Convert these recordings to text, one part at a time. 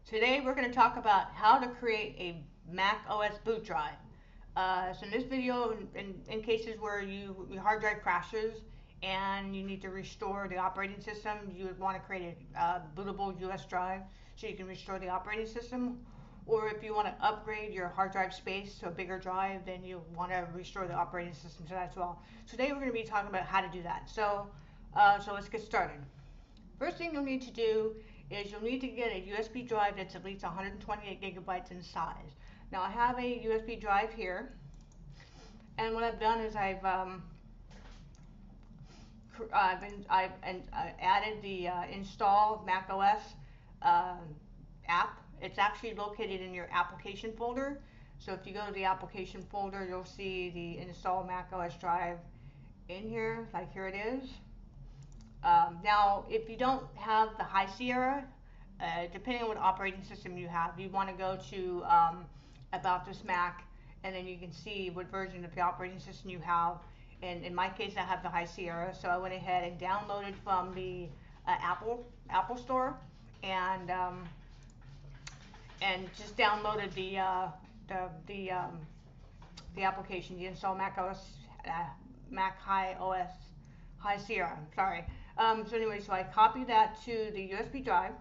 Today we're going to talk about how to create a Mac OS boot drive. So in this video, in cases where your hard drive crashes and you need to restore the operating system, you would want to create a bootable US drive so you can restore the operating system. Or if you want to upgrade your hard drive space to a bigger drive, then you want to restore the operating system to that as well. Today we're going to be talking about how to do that. So let's get started. First thing you'll need to do is you'll need to get a USB drive that's at least 128 gigabytes in size. Now I have a USB drive here, and what I've done is I've added the install macOS app. It's actually located in your application folder. So if you go to the application folder, you'll see the install macOS drive in here. Like here it is. Now, if you don't have the High Sierra, depending on what operating system you have, you want to go to About This Mac, and then you can see what version of the operating system you have. And in my case, I have the High Sierra, so I went ahead and downloaded from the Apple Store, and just downloaded the application, the install Mac High Sierra. Sorry. So anyway, so I copied that to the USB drive,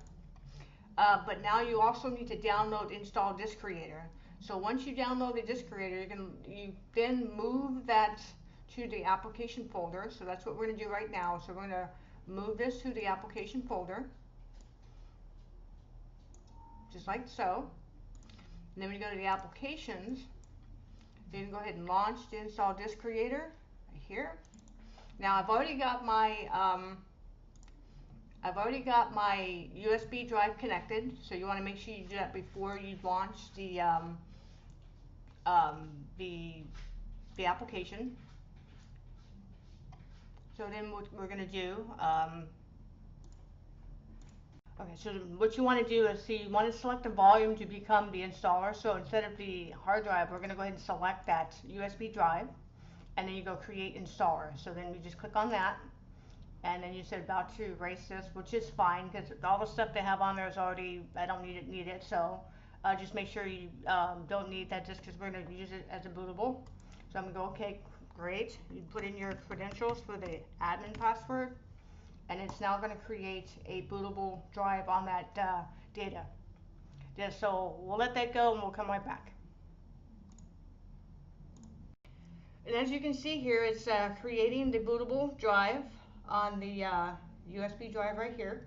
but now you also need to download install disk creator. So once you download the disk creator, you then move that to the application folder. So that's what we're going to do right now. So we're going to move this to the application folder, just like so. And then we go to the applications. Then go ahead and launch the install disk creator right here. Now I've already got my USB drive connected, so you want to make sure you do that before you launch the application. So then what we're going to do, okay, so what you want to do is you want to select the volume to become the installer. So instead of the hard drive, we're going to go ahead and select that USB drive, and then you go create installer. So then we just click on that, and then you said about to erase this, which is fine because all the stuff they have on there is already, I don't need it. So just make sure you don't need that just because we're going to use it as a bootable. So I'm going to go, okay, great. You put in your credentials for the admin password, and it's now going to create a bootable drive on that data. Yeah, so we'll let that go and we'll come right back. And as you can see here, it's creating the bootable drive on the USB drive right here.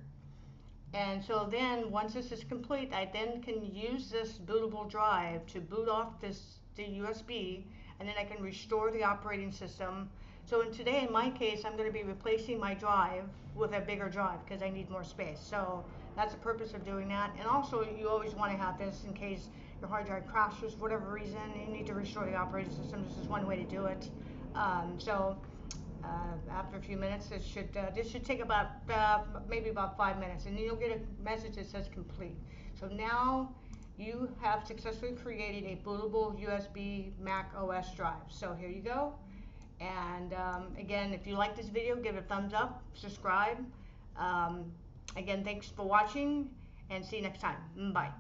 And so then once this is complete, I then can use this bootable drive to boot off the USB, and then I can restore the operating system. So today, in my case, I'm going to be replacing my drive with a bigger drive because I need more space. So that's the purpose of doing that. And also, you always want to have this in case your hard drive crashes for whatever reason and you need to restore the operating system. This is one way to do it. After a few minutes, this should take about maybe about 5 minutes, and then you'll get a message that says complete. So now you have successfully created a bootable USB Mac OS drive. So here you go. And again, if you like this video, give it a thumbs up, subscribe. Again, thanks for watching, and see you next time. Bye.